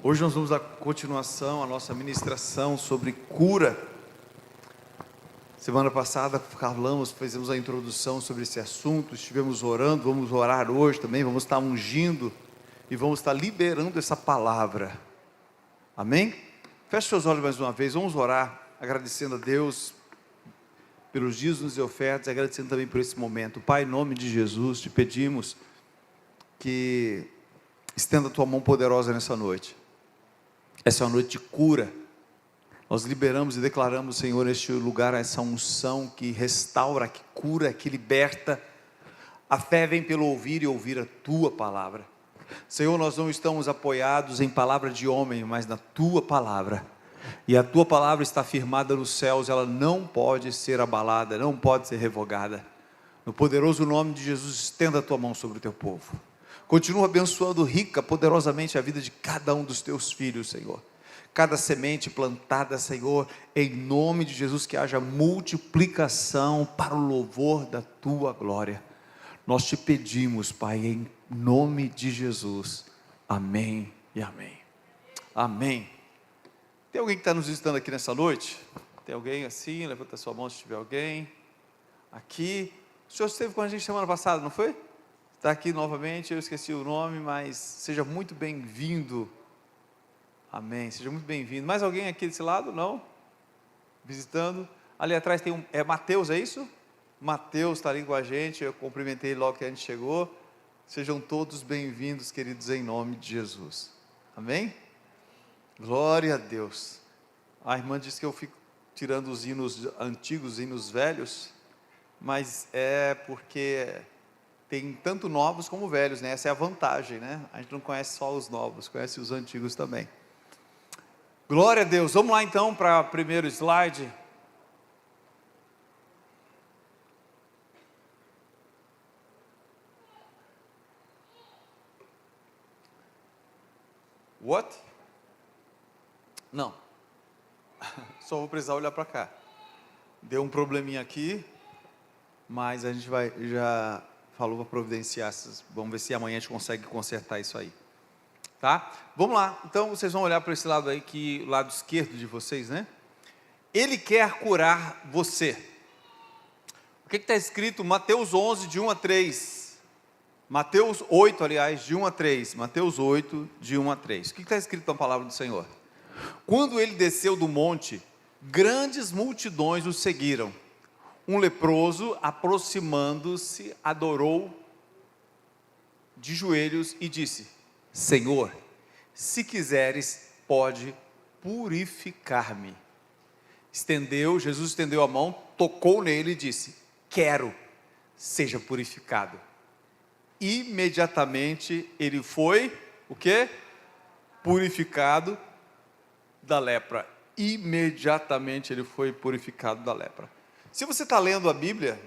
Hoje nós vamos dar continuação à nossa ministração sobre cura. Semana passada fizemos a introdução sobre esse assunto, estivemos orando, vamos orar hoje também, vamos estar ungindo e vamos estar liberando essa palavra. Amém? Feche seus olhos mais uma vez, vamos orar, agradecendo a Deus pelos dízimos e ofertas, agradecendo também por esse momento. Pai, em nome de Jesus, te pedimos que estenda a tua mão poderosa nessa noite. Essa é uma noite de cura. Nós liberamos e declaramos, Senhor, neste lugar, essa unção que restaura, que cura, que liberta. A fé vem pelo ouvir e ouvir a tua palavra. Senhor, nós não estamos apoiados em palavra de homem, mas na tua palavra. E a tua palavra está firmada nos céus, ela não pode ser abalada, não pode ser revogada. No poderoso nome de Jesus, estenda a tua mão sobre o teu povo. Continua abençoando rica, poderosamente a vida de cada um dos teus filhos, Senhor. Cada semente plantada, Senhor, em nome de Jesus, que haja multiplicação para o louvor da tua glória. Nós te pedimos, Pai, em nome de Jesus. Amém e amém. Amém. Tem alguém que está nos visitando aqui nessa noite? Tem alguém assim? Levanta a sua mão se tiver alguém. Aqui. O senhor esteve com a gente semana passada, não foi? Está aqui novamente, eu esqueci o nome, mas seja muito bem-vindo. Amém, seja muito bem-vindo. Mais alguém aqui desse lado? Não? Visitando. Ali atrás tem Mateus, é isso? Mateus está ali com a gente, eu cumprimentei logo que a gente chegou. Sejam todos bem-vindos, queridos, em nome de Jesus. Amém? Glória a Deus. A irmã disse que eu fico tirando os hinos antigos, os hinos velhos, mas é porque tem tanto novos como velhos, né? Essa é a vantagem, né? A gente não conhece só os novos, conhece os antigos também. Glória a Deus. Vamos lá então para o primeiro slide. What? Não. Só vou precisar olhar para cá. Deu um probleminha aqui, mas a gente já falou para providenciar, vamos ver se amanhã a gente consegue consertar isso aí, tá? Vamos lá, então vocês vão olhar para esse lado aí, o lado esquerdo de vocês, né? Ele quer curar você. O que está escrito? Mateus 11, de 1 a 3, Mateus 8, aliás, de 1 a 3, Mateus 8, de 1 a 3, o que está escrito na palavra do Senhor? Quando ele desceu do monte, grandes multidões o seguiram. Um leproso, aproximando-se, adorou de joelhos e disse: Senhor, se quiseres, pode purificar-me. Jesus estendeu a mão, tocou nele e disse: quero, seja purificado. Imediatamente ele foi, o quê? Purificado da lepra. Imediatamente ele foi purificado da lepra. Se você está lendo a Bíblia,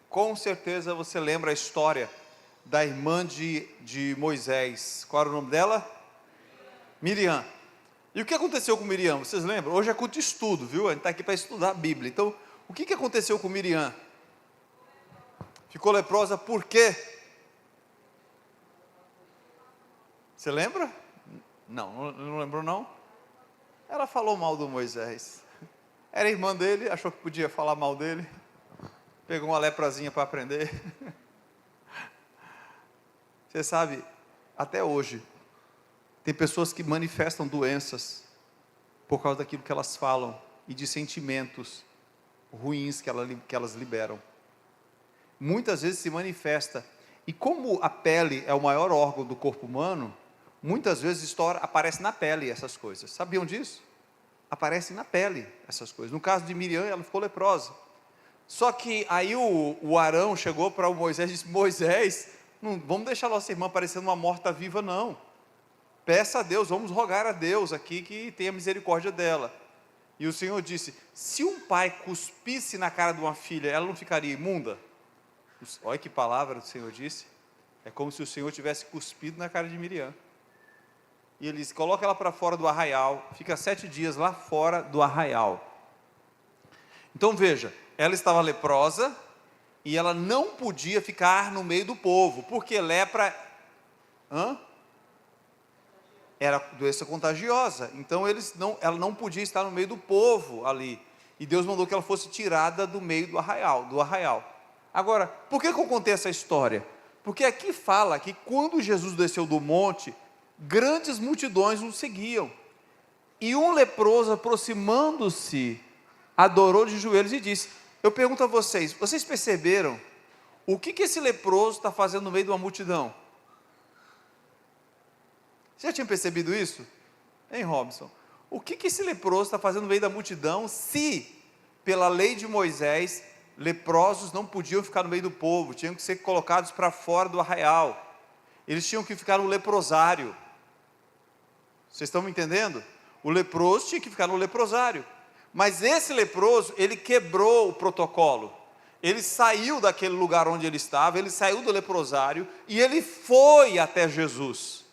com certeza você lembra a história da irmã de Moisés. Qual era o nome dela? Miriam. E o que aconteceu com Miriam? Vocês lembram? Hoje é culto de estudo, viu? A gente está aqui para estudar a Bíblia. Então, o que aconteceu com Miriam? Ficou leprosa por quê? Você lembra? Não lembrou não? Ela falou mal do Moisés. Era irmã dele, achou que podia falar mal dele. Pegou uma leprazinha para aprender. Você sabe, até hoje, tem pessoas que manifestam doenças por causa daquilo que elas falam e de sentimentos ruins que elas liberam. Muitas vezes se manifesta. E como a pele é o maior órgão do corpo humano, muitas vezes aparece na pele essas coisas. Sabiam disso? Aparecem na pele essas coisas. No caso de Miriam, ela ficou leprosa. Só que aí o Arão chegou para o Moisés e disse: Moisés, não vamos deixar nossa irmã parecendo uma morta-viva, não. Peça a Deus, vamos rogar a Deus aqui que tenha misericórdia dela. E o Senhor disse: se um pai cuspisse na cara de uma filha, ela não ficaria imunda? Olha que palavra o Senhor disse. É como se o Senhor tivesse cuspido na cara de Miriam. E ele disse: coloca ela para fora do arraial, fica 7 dias lá fora do arraial. Então veja, ela estava leprosa e ela não podia ficar no meio do povo, porque lepra era doença contagiosa, então ela não podia estar no meio do povo ali, e Deus mandou que ela fosse tirada do meio do arraial. Agora, por que eu contei essa história? Porque aqui fala que quando Jesus desceu do monte, grandes multidões o seguiam, e um leproso, aproximando-se, adorou de joelhos e disse: eu pergunto a vocês perceberam o que esse leproso está fazendo no meio de uma multidão? Você já tinha percebido isso? Hein, Robson? O que esse leproso está fazendo no meio da multidão, se, pela lei de Moisés, leprosos não podiam ficar no meio do povo, tinham que ser colocados para fora do arraial, eles tinham que ficar no leprosário. Vocês estão me entendendo? O leproso tinha que ficar no leprosário, mas esse leproso, ele quebrou o protocolo, ele saiu daquele lugar onde ele estava, ele saiu do leprosário, e ele foi até Jesus.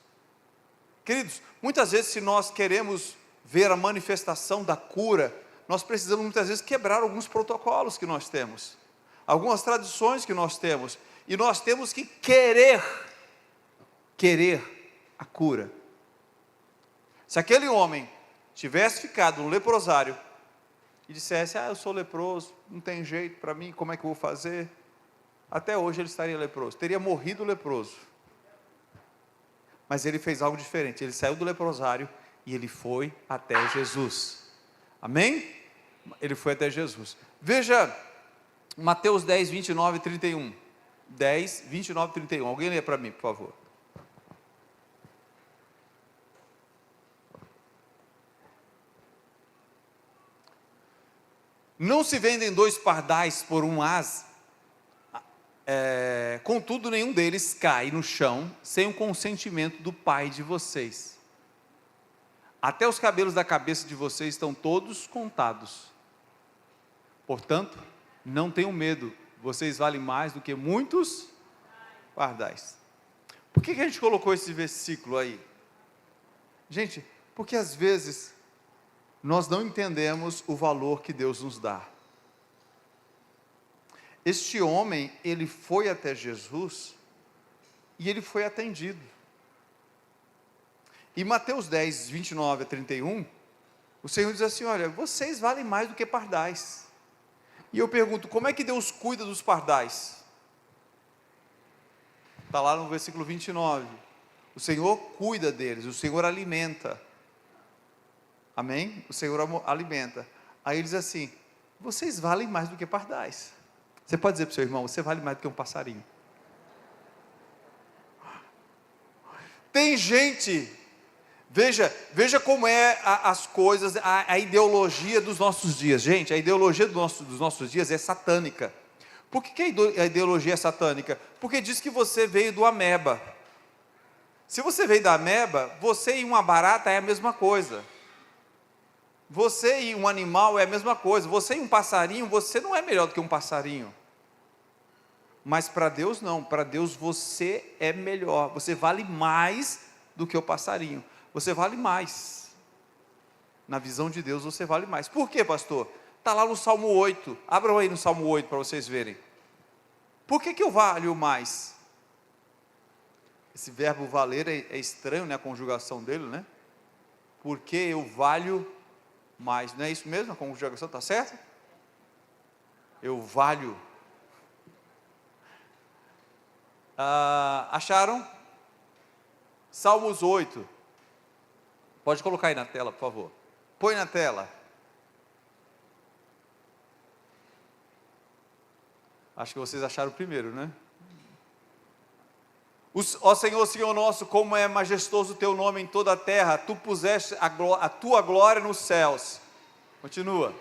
Queridos, muitas vezes, se nós queremos ver a manifestação da cura, nós precisamos muitas vezes quebrar alguns protocolos que nós temos, algumas tradições que nós temos, e nós temos que querer a cura. Se aquele homem tivesse ficado no leprosário e dissesse: eu sou leproso, não tem jeito para mim, como é que eu vou fazer? Até hoje ele estaria leproso, teria morrido leproso. Mas ele fez algo diferente, ele saiu do leprosário e ele foi até Jesus. Amém? Ele foi até Jesus. Veja Mateus 10, 29 e 31. 10, 29 e 31. Alguém lê para mim, por favor. Não se vendem 2 pardais por um as, contudo nenhum deles cai no chão sem o consentimento do Pai de vocês. Até os cabelos da cabeça de vocês estão todos contados. Portanto, não tenham medo, vocês valem mais do que muitos pardais. Por que a gente colocou esse versículo aí? Gente, porque às vezes nós não entendemos o valor que Deus nos dá. Este homem, ele foi até Jesus e ele foi atendido. Em Mateus 10, 29 a 31, o Senhor diz assim: olha, vocês valem mais do que pardais. E eu pergunto, como é que Deus cuida dos pardais? Está lá no versículo 29, o Senhor cuida deles, o Senhor alimenta. Amém? O Senhor alimenta. Aí ele diz assim: vocês valem mais do que pardais. Você pode dizer para o seu irmão: você vale mais do que um passarinho. Tem gente, veja como é as coisas, a ideologia dos nossos dias. Gente, a ideologia dos nossos dias é satânica. Por que a ideologia é satânica? Porque diz que você veio do ameba. Se você veio da ameba, você e uma barata é a mesma coisa. Você e um animal é a mesma coisa. Você e um passarinho, você não é melhor do que um passarinho. Mas para Deus não, para Deus você é melhor, você vale mais do que o passarinho, você vale mais. Na visão de Deus você vale mais. Por quê, pastor? Está lá no Salmo 8, abram aí no Salmo 8 para vocês verem. Por que eu valho mais? Esse verbo valer é estranho, né, a conjugação dele, né? Porque eu valho mais, não é isso mesmo? A conjugação está certa? Eu valho. Acharam? Salmos 8. Pode colocar aí na tela, por favor. Põe na tela. Acho que vocês acharam primeiro, né? Ó Senhor, Senhor nosso, como é majestoso o teu nome em toda a terra, tu puseste a tua glória nos céus. Continua.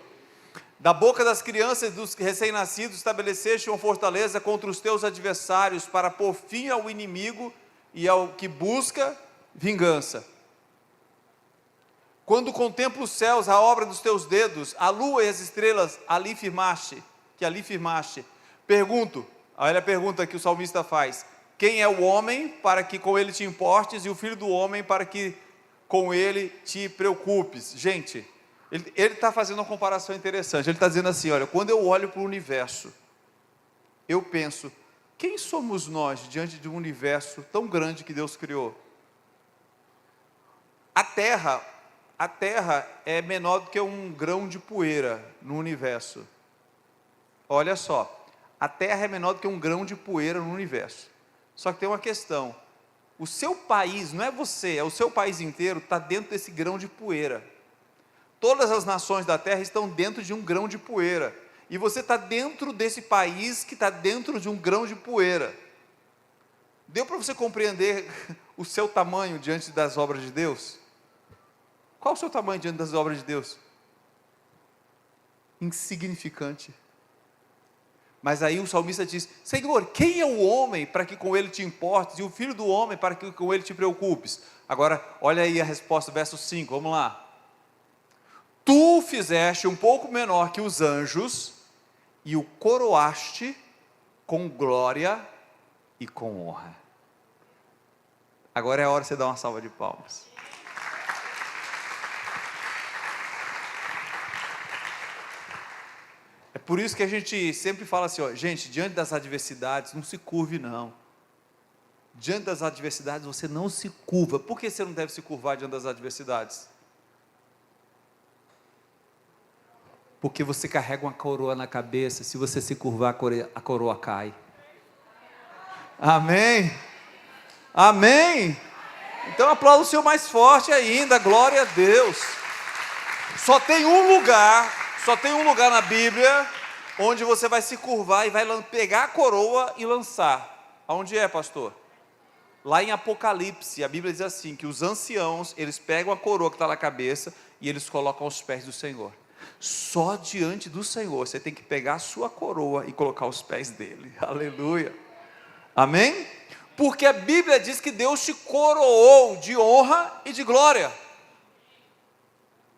Da boca das crianças e dos recém-nascidos estabeleceste uma fortaleza contra os teus adversários, para pôr fim ao inimigo e ao que busca vingança. Quando contemplo os céus, a obra dos teus dedos, a lua e as estrelas, ali firmaste. Pergunto, olha a pergunta que o salmista faz: quem é o homem para que com ele te importes, e o filho do homem para que com ele te preocupes? Gente, ele está fazendo uma comparação interessante. Ele está dizendo assim: olha, quando eu olho para o universo, eu penso, quem somos nós diante de um universo tão grande que Deus criou? a Terra é menor do que um grão de poeira no universo. Olha só, a Terra é menor do que um grão de poeira no universo. Só que tem uma questão, o seu país, não é você, é o seu país inteiro, está dentro desse grão de poeira. Todas as nações da Terra estão dentro de um grão de poeira, e você está dentro desse país que está dentro de um grão de poeira. Deu para você compreender o seu tamanho diante das obras de Deus? Qual o seu tamanho diante das obras de Deus? Insignificante. Mas aí o salmista diz: Senhor, quem é o homem para que com ele te importes, e o filho do homem para que com ele te preocupes? Agora, olha aí a resposta, verso 5, vamos lá. Tu o fizeste um pouco menor que os anjos, e o coroaste com glória e com honra. Agora é a hora de você dar uma salva de palmas. É por isso que a gente sempre fala assim, ó, gente, diante das adversidades, não se curve não. Diante das adversidades, você não se curva. Por que você não deve se curvar diante das adversidades? Porque você carrega uma coroa na cabeça, se você se curvar, a coroa cai. Amém? Amém? Então aplauda o Senhor mais forte ainda, glória a Deus. Só tem um lugar na Bíblia onde você vai se curvar e vai pegar a coroa e lançar. Aonde é, pastor? Lá em Apocalipse, a Bíblia diz assim, que os anciãos, eles pegam a coroa que está na cabeça e eles colocam aos pés do Senhor. Só diante do Senhor, você tem que pegar a sua coroa e colocar aos pés dele. Aleluia. Amém? Porque a Bíblia diz que Deus te coroou de honra e de glória.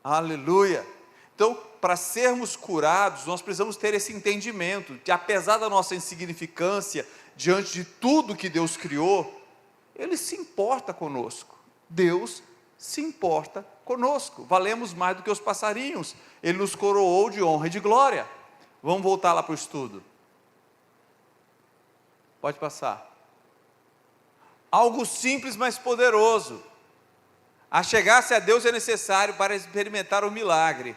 Aleluia. Então, para sermos curados, nós precisamos ter esse entendimento, que apesar da nossa insignificância, diante de tudo que Deus criou, Ele se importa conosco. Deus se importa conosco. Valemos mais do que os passarinhos. Ele nos coroou de honra e de glória. Vamos voltar lá para o estudo. Pode passar. Algo simples, mas poderoso. Achegar-se a Deus é necessário para experimentar o milagre.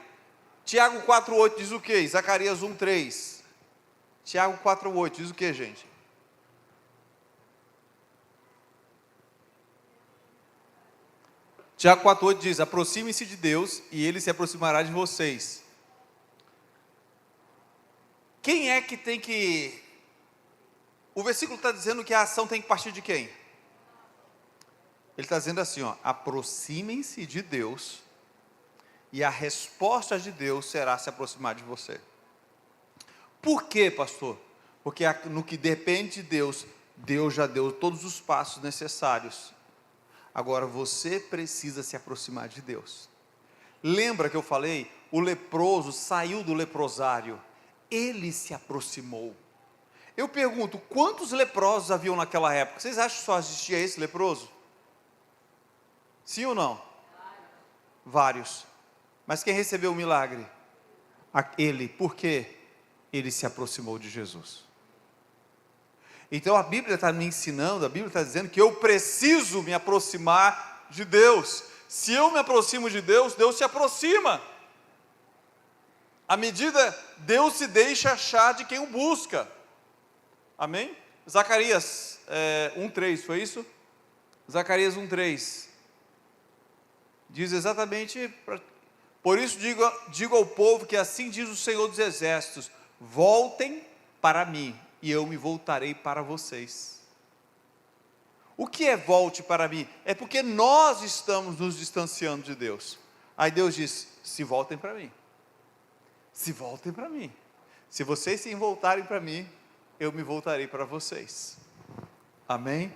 Tiago 4,8 diz o quê? Zacarias 1,3. Tiago 4,8 diz o quê, gente? Tiago 4,8 diz: aproximem-se de Deus e Ele se aproximará de vocês. Quem é que tem que... O versículo está dizendo que a ação tem que partir de quem? Ele está dizendo assim, ó, aproximem-se de Deus, e a resposta de Deus será se aproximar de você. Por quê, pastor? Porque no que depende de Deus, Deus já deu todos os passos necessários. Agora você precisa se aproximar de Deus. Lembra que eu falei? O leproso saiu do leprosário, ele se aproximou. Eu pergunto, quantos leprosos haviam naquela época? Vocês acham que só existia esse leproso? Sim ou não? Vários. Mas quem recebeu o milagre? Ele. Por quê? Ele se aproximou de Jesus. Então a Bíblia está me ensinando, a Bíblia está dizendo que eu preciso me aproximar de Deus. Se eu me aproximo de Deus, Deus se aproxima. À medida, Deus se deixa achar de quem o busca. Amém? Zacarias 1,3, foi isso? Zacarias 1,3. Diz exatamente, por isso digo ao povo que assim diz o Senhor dos Exércitos, voltem para mim, e eu me voltarei para vocês. O que é volte para mim? É porque nós estamos nos distanciando de Deus. Aí Deus diz, se voltem para mim. Se voltem para mim. Se vocês se voltarem para mim, eu me voltarei para vocês. Amém?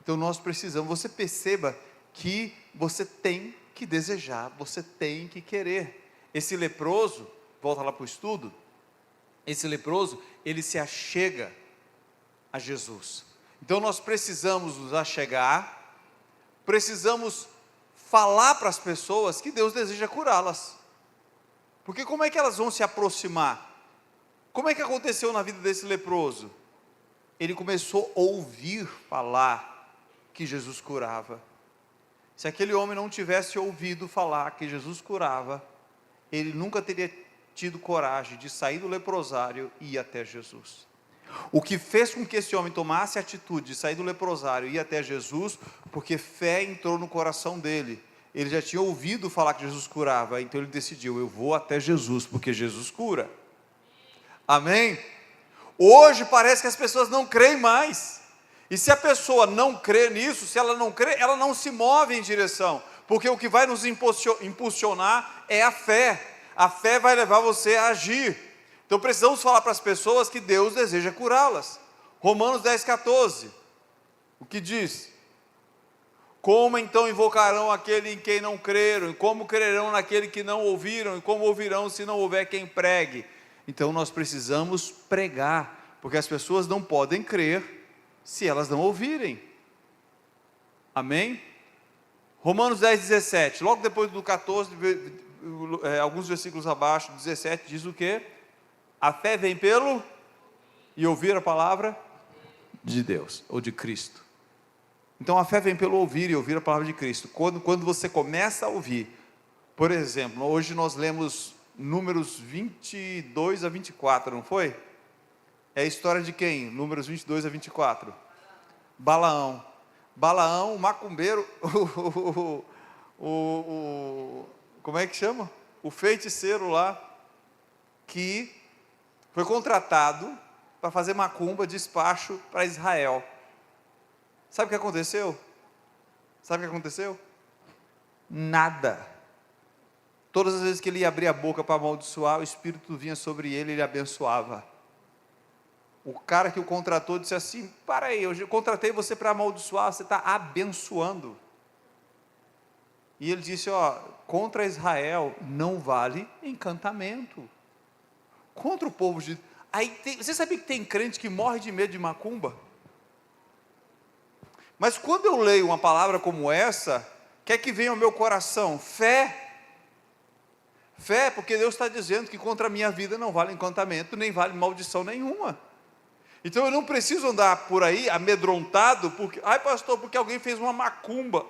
Então nós precisamos, você perceba que você tem que desejar, você tem que querer. Esse leproso, volta lá para o estudo, esse leproso, ele se achega a Jesus. Então nós precisamos nos achegar, precisamos falar para as pessoas que Deus deseja curá-las. Porque como é que elas vão se aproximar? Como é que aconteceu na vida desse leproso? Ele começou a ouvir falar que Jesus curava. Se aquele homem não tivesse ouvido falar que Jesus curava, ele nunca teria tido coragem de sair do leprosário e ir até Jesus. O que fez com que esse homem tomasse a atitude de sair do leprosário e ir até Jesus, porque fé entrou no coração dele. Ele já tinha ouvido falar que Jesus curava, então ele decidiu: eu vou até Jesus, porque Jesus cura. Amém? Hoje parece que as pessoas não creem mais. E se a pessoa não crê nisso, se ela não crê, ela não se move em direção, porque o que vai nos impulsionar é a fé. A fé vai levar você a agir. Então precisamos falar para as pessoas que Deus deseja curá-las. Romanos 10,14, o que diz? Como então invocarão aquele em quem não creram? E como crerão naquele que não ouviram? E como ouvirão se não houver quem pregue? Então nós precisamos pregar, porque as pessoas não podem crer se elas não ouvirem. Amém? Romanos 10,17, logo depois do 14, alguns versículos abaixo, 17, diz o quê? A fé vem pelo e ouvir a palavra de Deus, ou de Cristo. Então a fé vem pelo ouvir e ouvir a palavra de Cristo. Quando você começa a ouvir, por exemplo, hoje nós lemos Números 22 a 24, não foi? É a história de quem? Números 22 a 24. Balaão. Balaão, o macumbeiro, como é que chama? O feiticeiro lá, que foi contratado para fazer macumba, despacho para Israel. Sabe o que aconteceu? Sabe o que aconteceu? Nada. Todas as vezes que ele ia abrir a boca para amaldiçoar, o Espírito vinha sobre ele e ele abençoava. O cara que o contratou disse assim: para aí, eu contratei você para amaldiçoar, você está abençoando. E ele disse: contra Israel não vale encantamento. Contra o povo de... Você sabia que tem crente que morre de medo de macumba? Mas quando eu leio uma palavra como essa, o que é que vem ao meu coração? Fé. Fé, porque Deus está dizendo que contra a minha vida não vale encantamento, nem vale maldição nenhuma. Então eu não preciso andar por aí amedrontado, porque, pastor, porque alguém fez uma macumba.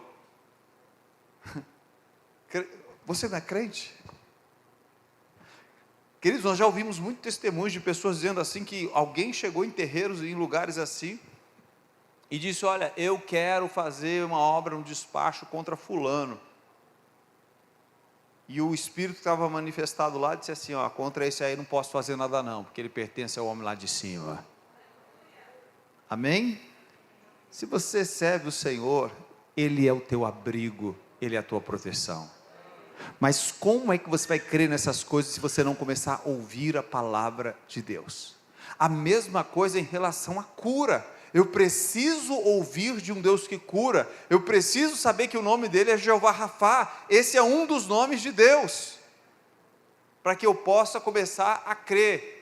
Você não é crente? Queridos, nós já ouvimos muitos testemunhos de pessoas dizendo assim, que alguém chegou em terreiros, em lugares assim, e disse: olha, eu quero fazer uma obra, um despacho contra fulano. E o Espírito que estava manifestado lá disse assim: contra esse aí não posso fazer nada não, porque ele pertence ao homem lá de cima. Amém? Se você serve o Senhor, Ele é o teu abrigo, Ele é a tua proteção. Mas como é que você vai crer nessas coisas se você não começar a ouvir a palavra de Deus? A mesma coisa em relação à cura. Eu preciso ouvir de um Deus que cura. Eu preciso saber que o nome dele é Jeová Rafá. Esse é um dos nomes de Deus, para que eu possa começar a crer.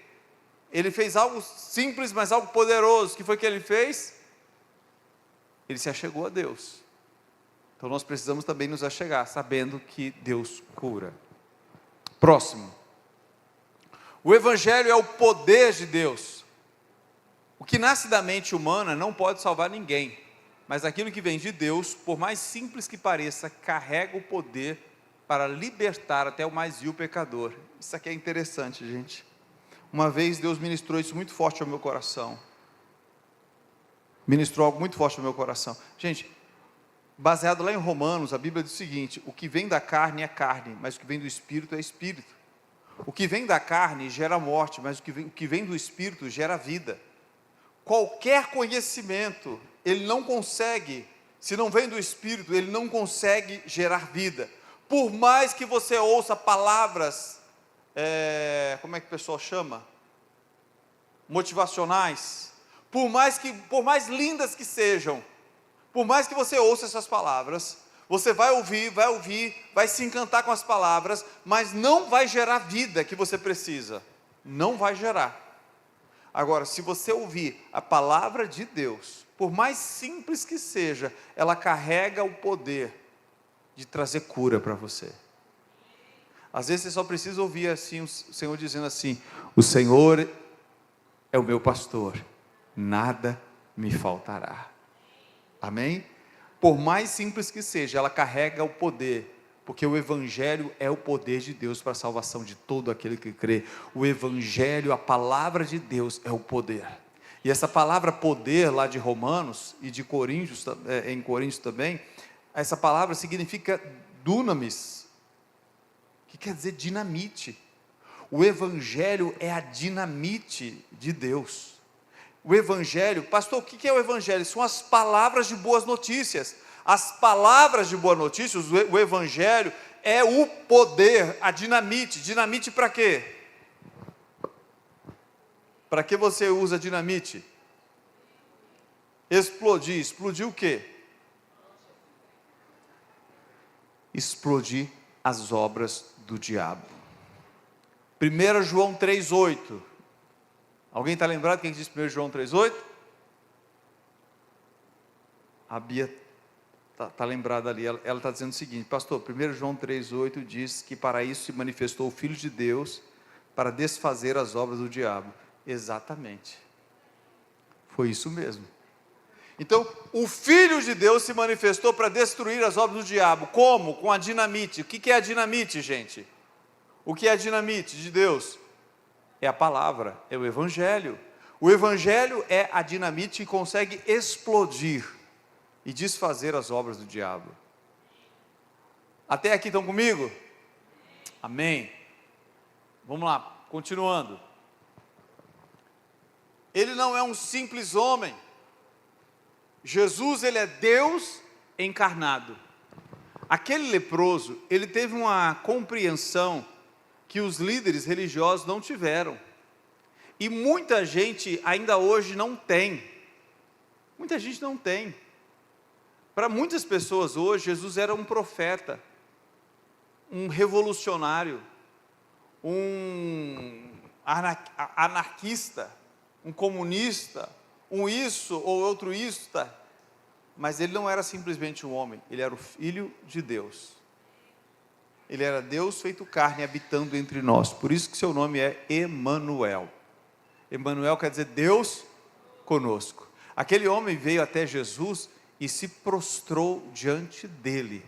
Ele fez algo simples, mas algo poderoso. O que foi que ele fez? Ele se achegou a Deus. Então nós precisamos também nos achegar, sabendo que Deus cura. Próximo. O Evangelho é o poder de Deus. O que nasce da mente humana não pode salvar ninguém, mas aquilo que vem de Deus, por mais simples que pareça, carrega o poder para libertar até o mais vil pecador. Isso aqui é interessante, gente. Uma vez Deus ministrou isso muito forte ao meu coração. Ministrou algo muito forte ao meu coração. Gente, baseado lá em Romanos, a Bíblia diz o seguinte: o que vem da carne é carne, mas o que vem do Espírito é Espírito. O que vem da carne gera morte, mas o que vem do Espírito gera vida. Qualquer conhecimento, ele não consegue, se não vem do Espírito, ele não consegue gerar vida. Por mais que você ouça palavras, como é que o pessoal chama? Motivacionais. Por mais lindas que sejam, por mais que você ouça essas palavras, você vai ouvir, vai se encantar com as palavras, mas não vai gerar a vida que você precisa. Não vai gerar. Agora, se você ouvir a palavra de Deus, por mais simples que seja, ela carrega o poder de trazer cura para você. Às vezes você só precisa ouvir assim, o Senhor dizendo assim: o Senhor é o meu pastor, nada me faltará. Amém? por mais simples que seja, ela carrega o poder, porque o Evangelho é o poder de Deus para a salvação de todo aquele que crê. O Evangelho, a palavra de Deus é o poder. E essa palavra poder lá de Romanos e de Coríntios, em Coríntios também, essa palavra significa dunamis, que quer dizer dinamite. O Evangelho é a dinamite de Deus. O Evangelho, pastor, o que é o Evangelho? São as palavras de boas notícias. As palavras de boas notícias, o Evangelho é o poder, a dinamite. Dinamite para quê? Para que você usa dinamite? Explodir. Explodir o quê? Explodir as obras do diabo. 1 João 3,8. Alguém está lembrado quem diz 1 João 3,8? A Bia está lembrada ali, ela está dizendo o seguinte: pastor, 1 João 3,8 diz que para isso se manifestou o Filho de Deus, para desfazer as obras do diabo. Exatamente, foi isso mesmo. Então, o Filho de Deus se manifestou para destruir as obras do diabo. Como? Com a dinamite. O que é a dinamite, gente? O que é a dinamite de Deus? É a palavra, é o Evangelho. O Evangelho é a dinamite que consegue explodir e desfazer as obras do diabo. Até aqui estão comigo? Amém. Vamos lá, continuando. Ele não é um simples homem. Jesus, ele é Deus encarnado. Aquele leproso, ele teve uma compreensão que os líderes religiosos não tiveram. E muita gente ainda hoje não tem. Muita gente não tem. Para muitas pessoas hoje, Jesus era um profeta, um revolucionário, um anarquista, um comunista, um isso ou outro isto, mas ele não era simplesmente um homem, ele era o Filho de Deus. Ele era Deus feito carne, habitando entre nós. Por isso que seu nome é Emanuel. Emanuel quer dizer Deus conosco. Aquele homem veio até Jesus e se prostrou diante dele.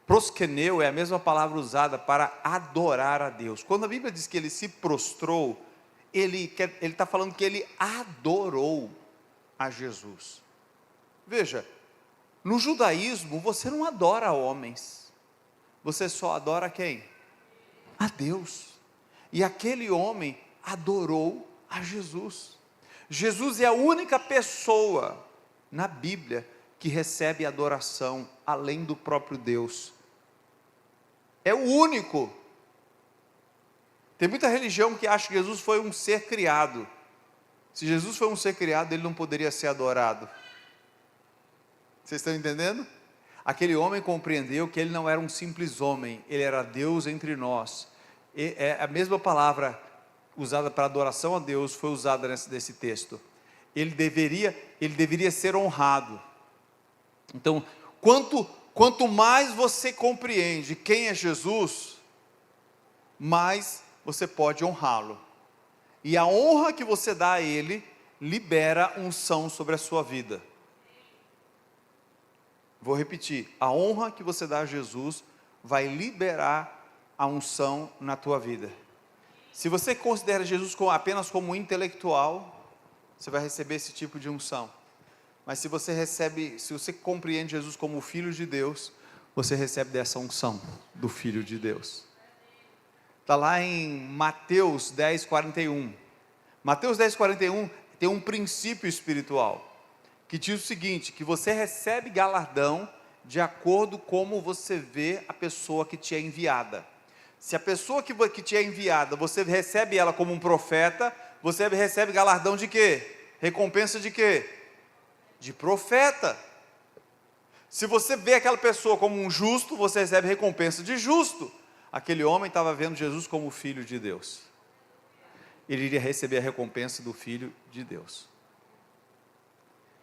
Proskeneu é a mesma palavra usada para adorar a Deus. Quando a Bíblia diz que ele se prostrou, ele está falando que ele adorou a Jesus. Veja, no judaísmo você não adora homens. Você só adora quem? A Deus. E aquele homem adorou a Jesus. Jesus é a única pessoa na Bíblia que recebe adoração além do próprio Deus. É o único. Tem muita religião que acha que Jesus foi um ser criado. Se Jesus foi um ser criado, ele não poderia ser adorado. Vocês estão entendendo? Aquele homem compreendeu que ele não era um simples homem, ele era Deus entre nós. E a mesma palavra usada para adoração a Deus foi usada nesse texto. Ele deveria ser honrado. Então, quanto mais você compreende quem é Jesus, mais você pode honrá-lo. E a honra que você dá a ele libera unção sobre a sua vida. Vou repetir, a honra que você dá a Jesus vai liberar a unção na tua vida. Se você considera Jesus apenas como intelectual, você vai receber esse tipo de unção. Mas se você compreende Jesus como o Filho de Deus, você recebe dessa unção do Filho de Deus. Está lá em Mateus 10:41. Mateus 10:41 tem um princípio espiritual que diz o seguinte, que você recebe galardão de acordo como você vê a pessoa que te é enviada. Se a pessoa que te é enviada, você recebe ela como um profeta, você recebe galardão de quê? Recompensa de quê? De profeta. Se você vê aquela pessoa como um justo, você recebe recompensa de justo. Aquele homem estava vendo Jesus como o Filho de Deus. Ele iria receber a recompensa do Filho de Deus.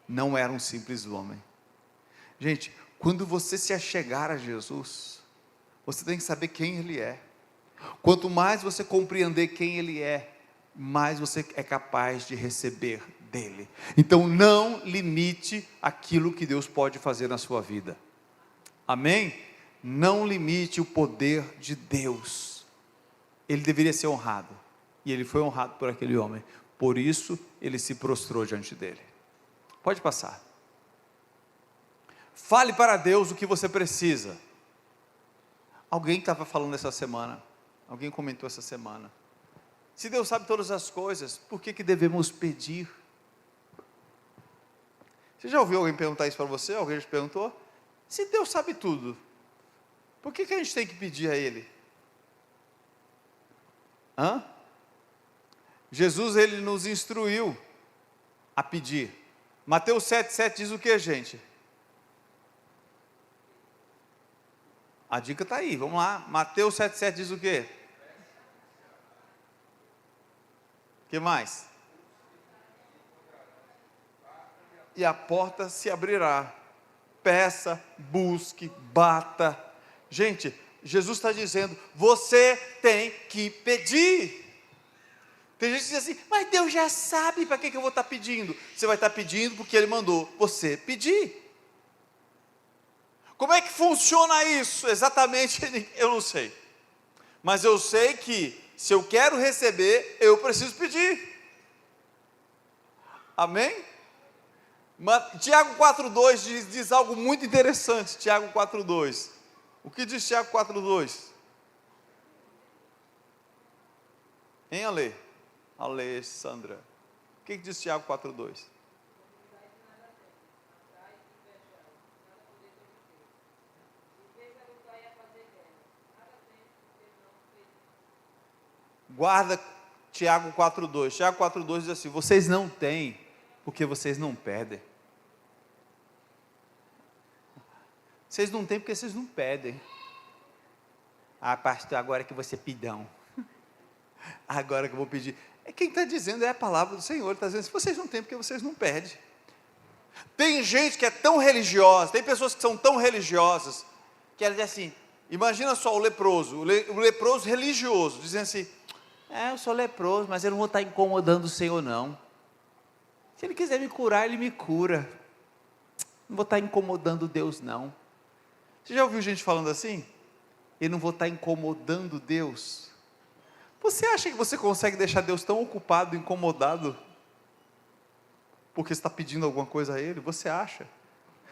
Não era um simples homem. Gente, quando você se achegar a Jesus, você tem que saber quem Ele é. Quanto mais você compreender quem Ele é, mais você é capaz de receber dele. Então não limite aquilo que Deus pode fazer na sua vida. Amém? Não limite o poder de Deus. Ele deveria ser honrado, e ele foi honrado por aquele homem, por isso ele se prostrou diante dele. Pode passar. Fale para Deus o que você precisa. Alguém estava falando essa semana, alguém comentou essa semana, se Deus sabe todas as coisas, por que devemos pedir? Você já ouviu alguém perguntar isso para você? Alguém já perguntou? Se Deus sabe tudo, por que a gente tem que pedir a Ele? Jesus, Ele nos instruiu a pedir. Mateus 7,7 diz o que, gente? A dica está aí, vamos lá. Mateus 7,7 diz o quê? O que mais? E a porta se abrirá. Peça, busque, bata. Gente, Jesus está dizendo, você tem que pedir. Tem gente que diz assim, mas Deus já sabe para que eu vou estar pedindo. Você vai estar pedindo porque Ele mandou você pedir. Como é que funciona isso? Exatamente, eu não sei. Mas eu sei que, se eu quero receber, eu preciso pedir. Amém? Tiago 4,2 diz algo muito interessante. Tiago 4,2. O que diz Tiago 4,2? Hein, Ale? Alessandra. O que diz Tiago 4,2? Guarda Tiago 4,2. Tiago 4,2 diz assim, vocês não têm, porque vocês não pedem. Vocês não têm porque vocês não pedem. Ah, pastor, agora que você pidão. Agora que eu vou pedir. Quem está dizendo é a palavra do Senhor. Ele está dizendo, vocês não têm porque vocês não pedem. Tem gente que é tão religiosa, tem pessoas que são tão religiosas, que ela diz assim, imagina só o leproso, o leproso religioso, dizendo assim, eu sou leproso, mas eu não vou estar incomodando o Senhor não. Se Ele quiser me curar, Ele me cura. Não vou estar incomodando Deus não. Você já ouviu gente falando assim? Eu não vou estar incomodando Deus. Você acha que você consegue deixar Deus tão ocupado, incomodado, porque você está pedindo alguma coisa a Ele? Você acha?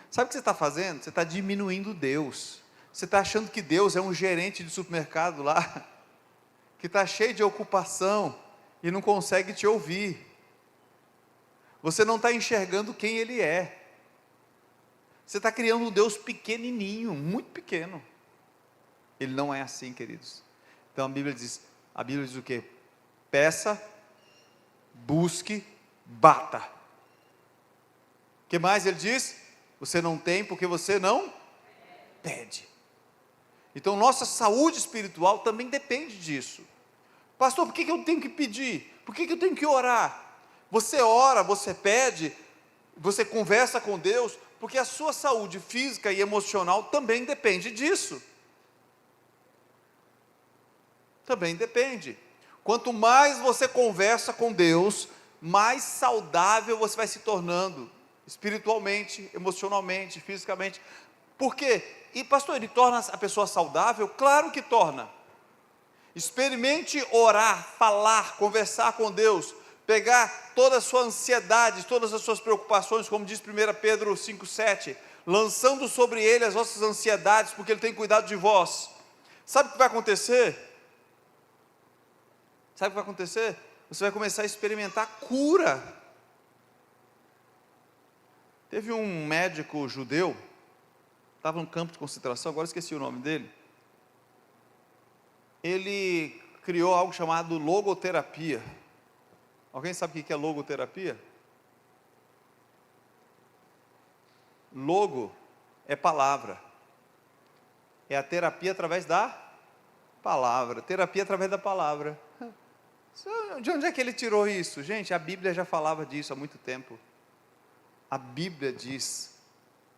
Sabe o que você está fazendo? Você está diminuindo Deus. Você está achando que Deus é um gerente de supermercado lá, que está cheio de ocupação, e não consegue te ouvir. Você não está enxergando quem Ele é. Você está criando um Deus pequenininho, muito pequeno. Ele não é assim, queridos. Então a Bíblia diz o quê? Peça, busque, bata. O que mais ele diz? Você não tem porque você não pede. Então nossa saúde espiritual também depende disso. Pastor, por que eu tenho que pedir? Por que eu tenho que orar? Você ora, você pede, você conversa com Deus, porque a sua saúde física e emocional também depende disso. Também depende. Quanto mais você conversa com Deus, mais saudável você vai se tornando, espiritualmente, emocionalmente, fisicamente. Por quê? E pastor, ele torna a pessoa saudável? Claro que torna. Experimente orar, falar, conversar com Deus, pegar toda a sua ansiedade, todas as suas preocupações, como diz 1 Pedro 5,7, lançando sobre Ele as vossas ansiedades, porque Ele tem cuidado de vós. Sabe o que vai acontecer? Sabe o que vai acontecer? Você vai começar a experimentar cura. Teve um médico judeu, estava num campo de concentração, agora esqueci o nome dele. Ele criou algo chamado logoterapia. Alguém sabe o que é logoterapia? Logo é palavra. É a terapia através da palavra. Terapia através da palavra. De onde é que ele tirou isso? Gente, a Bíblia já falava disso há muito tempo. A Bíblia diz,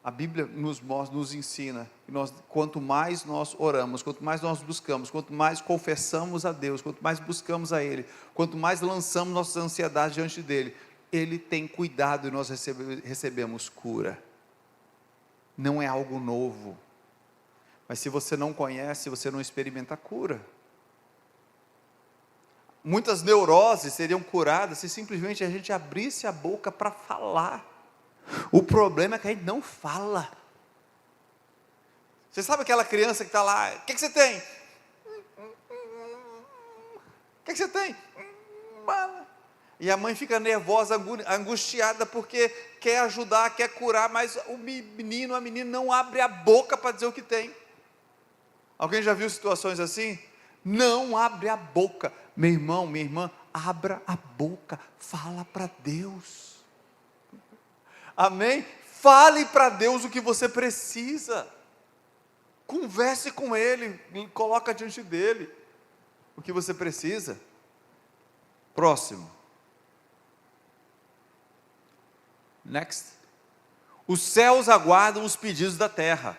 a Bíblia nos ensina, que quanto mais nós oramos, quanto mais nós buscamos, quanto mais confessamos a Deus, quanto mais buscamos a Ele, quanto mais lançamos nossas ansiedades diante dEle, Ele tem cuidado e nós recebemos cura. Não é algo novo. Mas se você não conhece, você não experimenta a cura. Muitas neuroses seriam curadas se simplesmente a gente abrisse a boca para falar. O problema é que a gente não fala. Você sabe aquela criança que está lá, o que você tem? O que você tem? E a mãe fica nervosa, angustiada, porque quer ajudar, quer curar, mas o menino, a menina não abre a boca para dizer o que tem. Alguém já viu situações assim? Não abre a boca. Meu irmão, minha irmã, abra a boca, fala para Deus. Amém? Fale para Deus o que você precisa. Converse com Ele, coloca diante dEle o que você precisa. Próximo. Next. Os céus aguardam os pedidos da terra.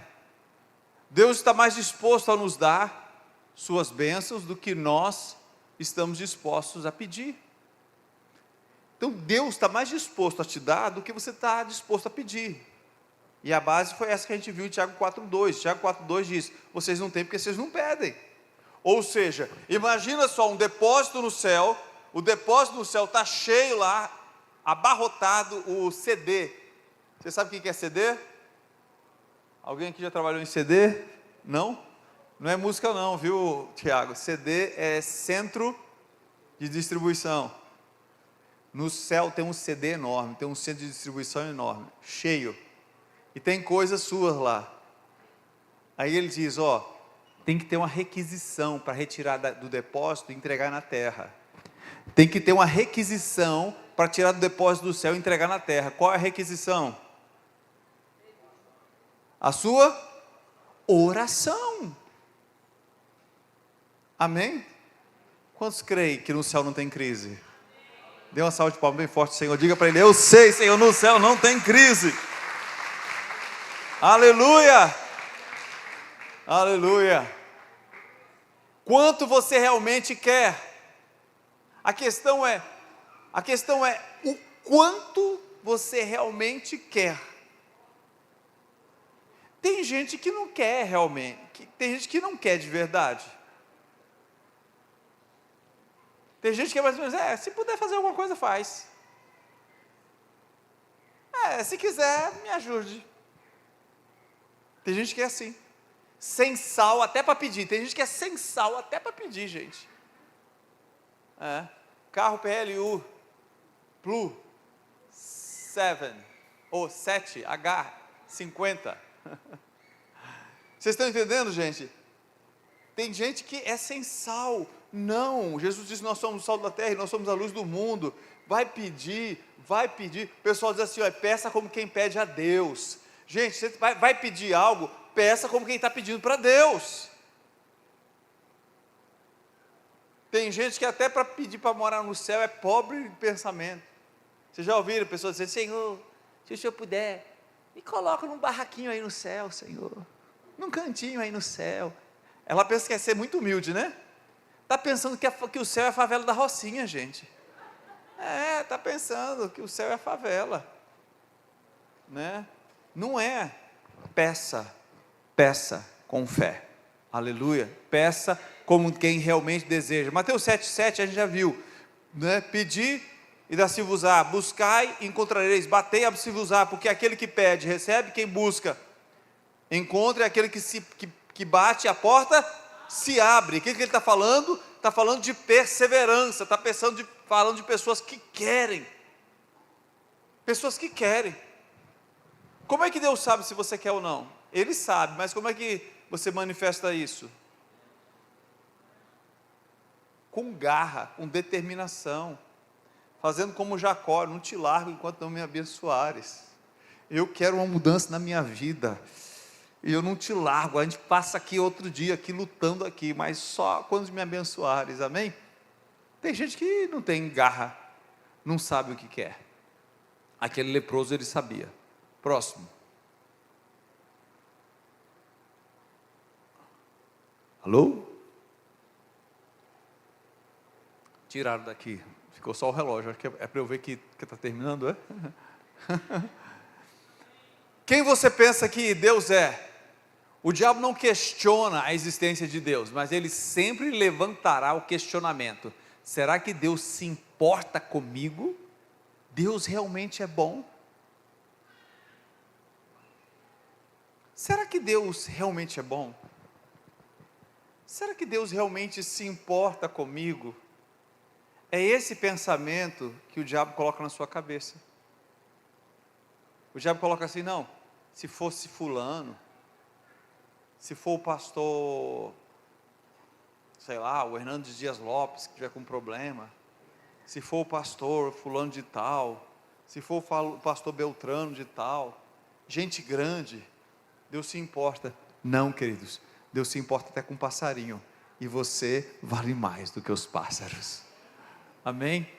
Deus está mais disposto a nos dar suas bênçãos do que nós estamos dispostos a pedir. Então Deus está mais disposto a te dar do que você está disposto a pedir. E a base foi essa que a gente viu em Tiago 4,2. Tiago 4,2 diz: vocês não têm porque vocês não pedem. Ou seja, imagina só um depósito no céu. O depósito no céu está cheio lá, abarrotado, o CD. Você sabe o que é CD? Alguém aqui já trabalhou em CD? Não? Não é música não, viu, Tiago? CD é centro de distribuição. No céu tem um CD enorme, tem um centro de distribuição enorme, cheio. E tem coisas suas lá. Aí ele diz, tem que ter uma requisição para retirar do depósito e entregar na terra. Tem que ter uma requisição para tirar do depósito do céu e entregar na terra. Qual é a requisição? A sua oração. Amém? Quantos creem que no céu não tem crise? Dê uma salva de palmas bem forte, Senhor. Diga para ele: eu sei, Senhor, no céu não tem crise. Aleluia! Aleluia! Quanto você realmente quer? A questão é o quanto você realmente quer. Tem gente que não quer realmente, tem gente que não quer de verdade. Tem gente que é mais ou menos, se puder fazer alguma coisa, faz. Se quiser, me ajude. Tem gente que é assim, sem sal até para pedir. Tem gente que é sem sal até para pedir, gente. Carro PLU, Plu, 7, ou 7H50. Vocês estão entendendo, gente? Tem gente que é sem sal. Não, Jesus disse: nós somos o sal da terra e nós somos a luz do mundo. Vai pedir. O pessoal diz assim: peça como quem pede a Deus. Gente, você vai pedir algo, peça como quem está pedindo para Deus. Tem gente que até para pedir para morar no céu é pobre de pensamento. Vocês já ouviram pessoas dizer: Senhor, se o Senhor puder, me coloca num barraquinho aí no céu, Senhor, num cantinho aí no céu. Ela pensa que quer ser muito humilde, né? Está pensando que o céu é a favela da Rocinha, gente. Está pensando que o céu é a favela, né? Não é. Peça com fé. Aleluia. Peça como quem realmente deseja. Mateus 7,7 a gente já viu, né? Pedi e dá-se-vos-á, buscai e encontrareis, batei e abre-se-vos-á, porque aquele que pede recebe, quem busca encontra, e aquele que bate, a porta se abre. O que ele está falando? Está falando de perseverança, está falando de pessoas que querem. Pessoas que querem. Como é que Deus sabe se você quer ou não? Ele sabe, mas como é que você manifesta isso? Com garra, com determinação, fazendo como Jacó: não te largo enquanto não me abençoares. Eu quero uma mudança na minha vida, e eu não te largo. A gente passa aqui outro dia, aqui lutando aqui, mas só quando me abençoares, amém? Tem gente que não tem garra, não sabe o que quer. Aquele leproso, ele sabia. Próximo. Alô? Tiraram daqui. Ficou só o relógio, acho que é para eu ver que está terminando, é? Quem você pensa que Deus é? O diabo não questiona a existência de Deus, mas ele sempre levantará o questionamento: será que Deus se importa comigo? Deus realmente é bom? Será que Deus realmente é bom? Será que Deus realmente se importa comigo? É esse pensamento que o diabo coloca na sua cabeça. O diabo coloca assim: não, se fosse fulano, se for o pastor, sei lá, o Hernandes Dias Lopes, que tiver com problema, se for o pastor fulano de tal, se for o pastor Beltrano de tal, gente grande, Deus se importa. Não, queridos, Deus se importa até com um passarinho, e você vale mais do que os pássaros. Amém?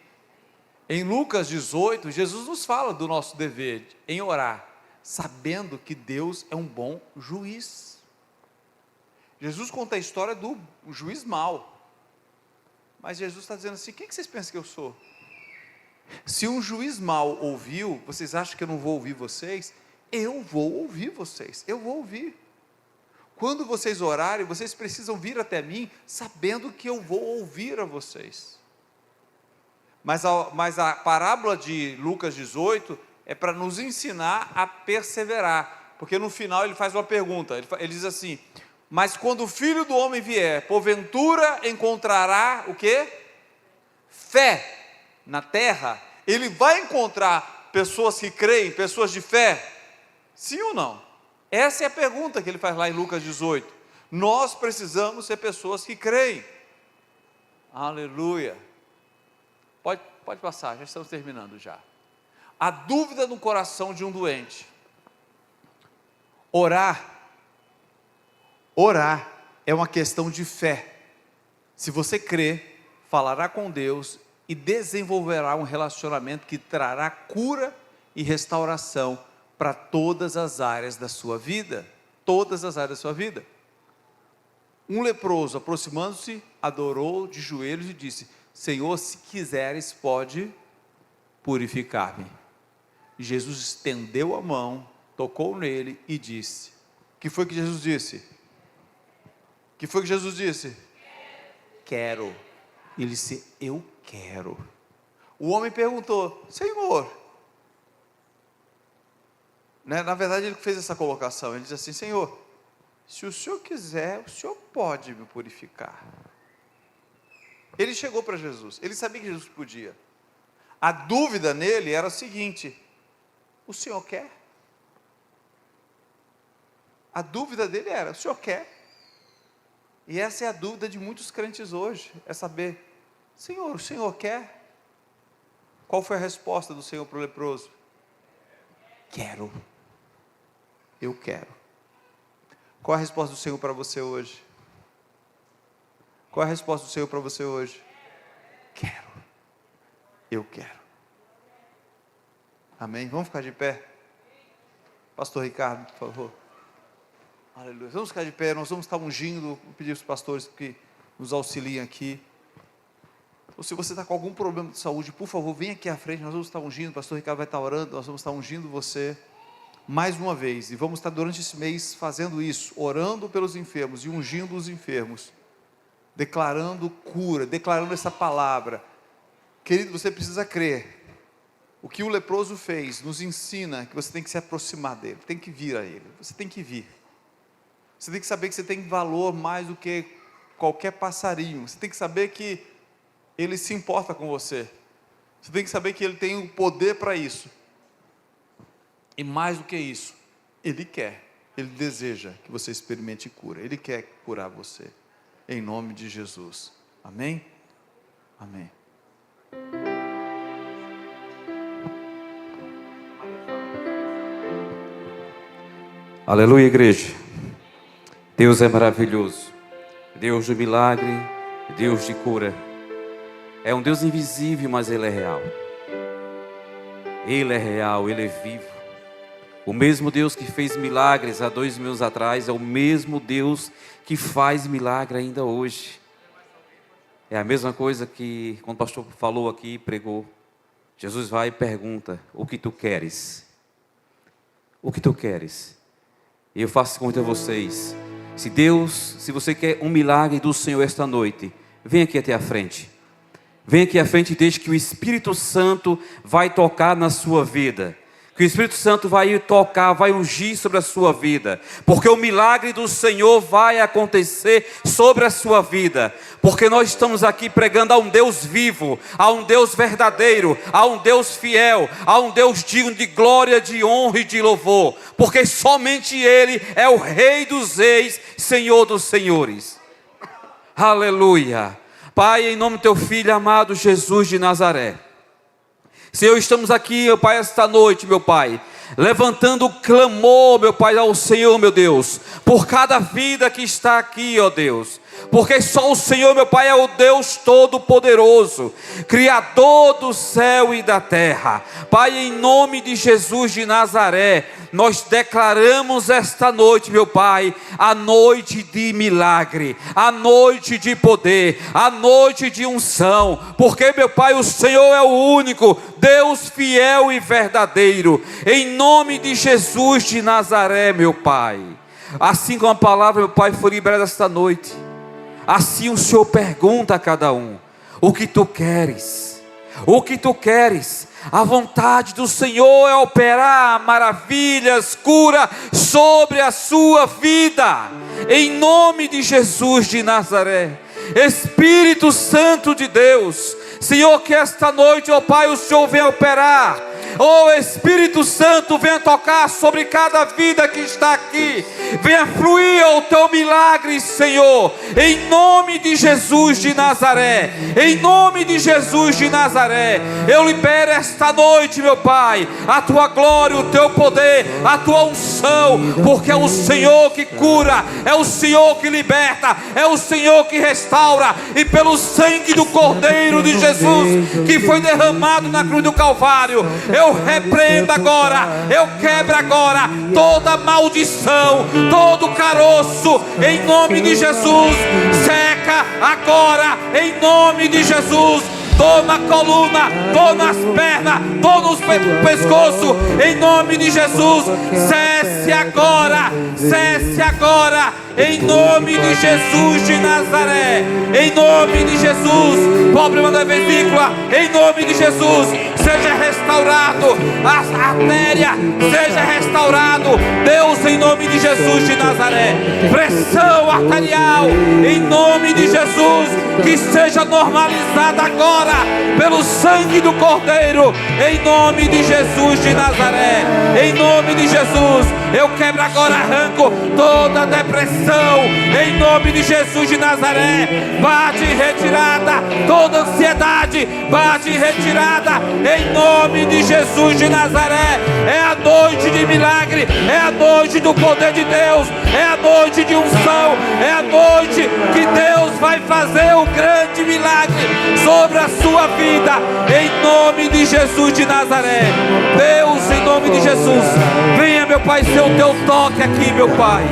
Em Lucas 18, Jesus nos fala do nosso dever em orar, sabendo que Deus é um bom juiz. Jesus conta a história do juiz mau, mas Jesus está dizendo assim: quem que vocês pensam que eu sou? Se um juiz mau ouviu, vocês acham que eu não vou ouvir vocês? Eu vou ouvir vocês, eu vou ouvir. Quando vocês orarem, vocês precisam vir até mim, sabendo que eu vou ouvir a vocês. Mas a parábola de Lucas 18 é para nos ensinar a perseverar, porque no final ele faz uma pergunta, ele diz assim: mas quando o Filho do Homem vier, porventura encontrará o quê? Fé na terra? Ele vai encontrar pessoas que creem, pessoas de fé? Sim ou não? Essa é a pergunta que ele faz lá em Lucas 18. Nós precisamos ser pessoas que creem. Aleluia. Pode passar, já estamos terminando já. A dúvida no coração de um doente. Orar é uma questão de fé. Se você crer, falará com Deus e desenvolverá um relacionamento que trará cura e restauração para todas as áreas da sua vida. Todas as áreas da sua vida. Um leproso, aproximando-se, adorou de joelhos e disse: Senhor, se quiseres, pode purificar-me. Jesus estendeu a mão, tocou nele e disse: o que foi que Jesus disse? O que foi que Jesus disse? Quero. Ele disse: eu quero. O homem perguntou: Senhor, na verdade ele fez essa colocação, ele disse assim: Senhor, se o Senhor quiser, o Senhor pode me purificar. Ele chegou para Jesus, ele sabia que Jesus podia. A dúvida nele era o seguinte: o Senhor quer? A dúvida dele era: o Senhor quer? E essa é a dúvida de muitos crentes hoje, é saber: Senhor, o Senhor quer? Qual foi a resposta do Senhor para o leproso? Quero. Eu quero. Qual a resposta do Senhor para você hoje? Qual é a resposta do Senhor para você hoje? Quero. Eu quero. Amém? Vamos ficar de pé? Pastor Ricardo, por favor. Aleluia. Vamos ficar de pé, nós vamos estar ungindo. Vou pedir aos pastores que nos auxiliem aqui. Ou se você está com algum problema de saúde, por favor, vem aqui à frente, nós vamos estar ungindo. O pastor Ricardo vai estar orando, nós vamos estar ungindo você mais uma vez. E vamos estar durante esse mês fazendo isso, orando pelos enfermos e ungindo os enfermos, declarando cura, declarando essa palavra. Querido, você precisa crer. O que o leproso fez nos ensina que você tem que se aproximar dele, tem que vir a ele, você tem que vir. Você tem que saber que você tem valor mais do que qualquer passarinho. Você tem que saber que ele se importa com você. Você tem que saber que ele tem o poder para isso. E mais do que isso, ele quer, ele deseja que você experimente cura. Ele quer curar você. Em nome de Jesus. Amém? Amém. Aleluia, igreja. Deus é maravilhoso. Deus do milagre, Deus de cura. É um Deus invisível, mas Ele é real. Ele é real, Ele é vivo. O mesmo Deus que fez milagres há 2000 anos atrás é o mesmo Deus que faz milagre ainda hoje. É a mesma coisa que quando o pastor falou aqui, pregou. Jesus vai e pergunta: o que tu queres? O que tu queres? E eu faço esse convite a vocês. Se você quer um milagre do Senhor esta noite, vem aqui até a frente. Vem aqui à frente e deixe que o Espírito Santo vai tocar na sua vida. Que o Espírito Santo vai tocar, vai ungir sobre a sua vida. Porque o milagre do Senhor vai acontecer sobre a sua vida. Porque nós estamos aqui pregando a um Deus vivo, a um Deus verdadeiro, a um Deus fiel, a um Deus digno de glória, de honra e de louvor. Porque somente Ele é o Rei dos Reis, Senhor dos Senhores. Aleluia. Pai, em nome do Teu Filho amado Jesus de Nazaré. Senhor, estamos aqui, meu Pai, esta noite, meu Pai, levantando clamor, meu Pai, ao Senhor, meu Deus, por cada vida que está aqui, ó Deus, porque só o Senhor, meu Pai, é o Deus Todo-Poderoso, Criador do céu e da terra. Pai, em nome de Jesus de Nazaré, nós declaramos esta noite, meu Pai, a noite de milagre, a noite de poder, a noite de unção, porque, meu Pai, o Senhor é o único Deus fiel e verdadeiro, em nome de Jesus de Nazaré, meu Pai. Assim como a palavra, meu Pai, foi liberada esta noite, assim o Senhor pergunta a cada um: o que tu queres? O que tu queres? A vontade do Senhor é operar maravilhas, cura sobre a sua vida, em nome de Jesus de Nazaré. Espírito Santo de Deus, Senhor, que esta noite, ó Pai, o Senhor venha operar. Oh Espírito Santo, venha tocar sobre cada vida que está aqui. Venha fluir o Teu milagre, Senhor, em nome de Jesus de Nazaré. Em nome de Jesus de Nazaré, eu libero esta noite, meu Pai, a Tua glória, o Teu poder, a Tua unção, porque é o Senhor que cura, é o Senhor que liberta, é o Senhor que restaura. E pelo sangue do Cordeiro de Jesus, que foi derramado na cruz do Calvário, eu repreendo agora, eu quebro agora toda maldição, todo caroço, em nome de Jesus. Seca agora, em nome de Jesus. Dor na coluna, dor nas pernas, dor no pescoço, em nome de Jesus. Cesse agora, em nome de Jesus de Nazaré, em nome de Jesus. Problema da vesícula, em nome de Jesus, seja restaurado, a artéria seja restaurado, Deus, em nome de Jesus de Nazaré. Pressão arterial, em nome de Jesus, que seja normalizada agora pelo sangue do Cordeiro, em nome de Jesus de Nazaré. Em nome de Jesus, eu quebro agora, arranco toda depressão, em nome de Jesus de Nazaré. Bate em retirada toda ansiedade, bate em retirada, em nome de Jesus de Nazaré. É a noite de milagre, é a noite do poder de Deus, é a noite de unção, é a noite que Deus vai fazer o grande milagre sobre a sua vida, em nome de Jesus de Nazaré. Deus, em nome de Jesus, venha, meu Pai, ser o Teu toque aqui, meu Pai.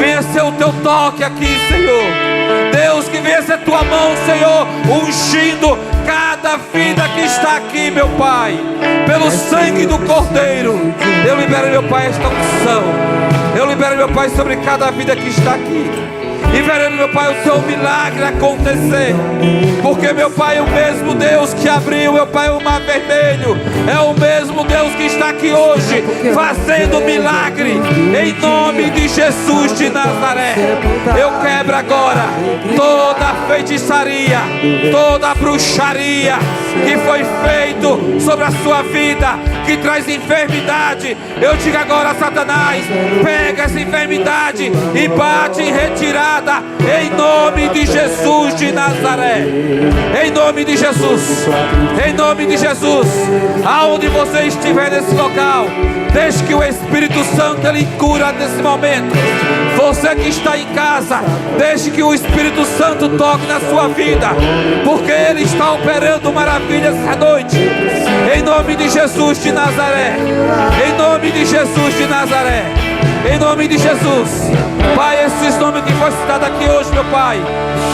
Venha ser o Teu toque aqui, Senhor. Deus, que venha ser Tua mão, Senhor, ungindo cada vida que está aqui, meu Pai, pelo sangue do Cordeiro. Eu libero, meu Pai, esta unção. Eu libero, meu Pai, sobre cada vida que está aqui, e veremos, meu Pai, o Teu milagre acontecer. Porque, meu Pai, o mesmo Deus que abriu, meu Pai, o mar vermelho, é o mesmo Deus que está aqui hoje fazendo milagre, em nome de Jesus de Nazaré. Eu quebro agora toda a feitiçaria, toda a bruxaria que foi feito sobre a sua vida, que traz enfermidade. Eu digo agora, Satanás, pega essa enfermidade e bate em retirada, em nome de Jesus de Nazaré. Em nome de Jesus, em nome de Jesus. Aonde você estiver nesse local, deixe que o Espírito Santo ele cura nesse momento. Você que está em casa, deixe que o Espírito Santo toque na sua vida, porque Ele está operando maravilhas essa noite, em nome de Jesus de Nazaré. Em nome de Jesus de Nazaré, em nome de Jesus. Pai, esses nomes que foi citado aqui hoje, meu Pai,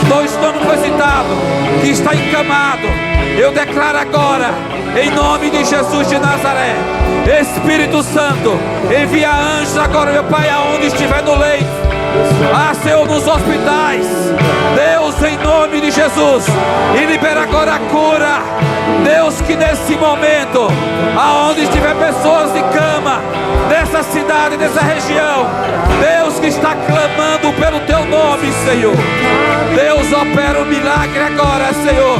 dois nomes que depositado, que está encamado, eu declaro agora, em nome de Jesus de Nazaré, Espírito Santo, envia anjos agora, meu Pai, aonde estiver no leito, Senhor, nos hospitais, Deus, em nome de Jesus, e libera agora a cura, Deus, que nesse momento, aonde estiver pessoas de cama, nessa cidade, nessa região, Deus, que está clamando pelo Teu nome, Senhor, Deus, opera o milagre agora, Senhor,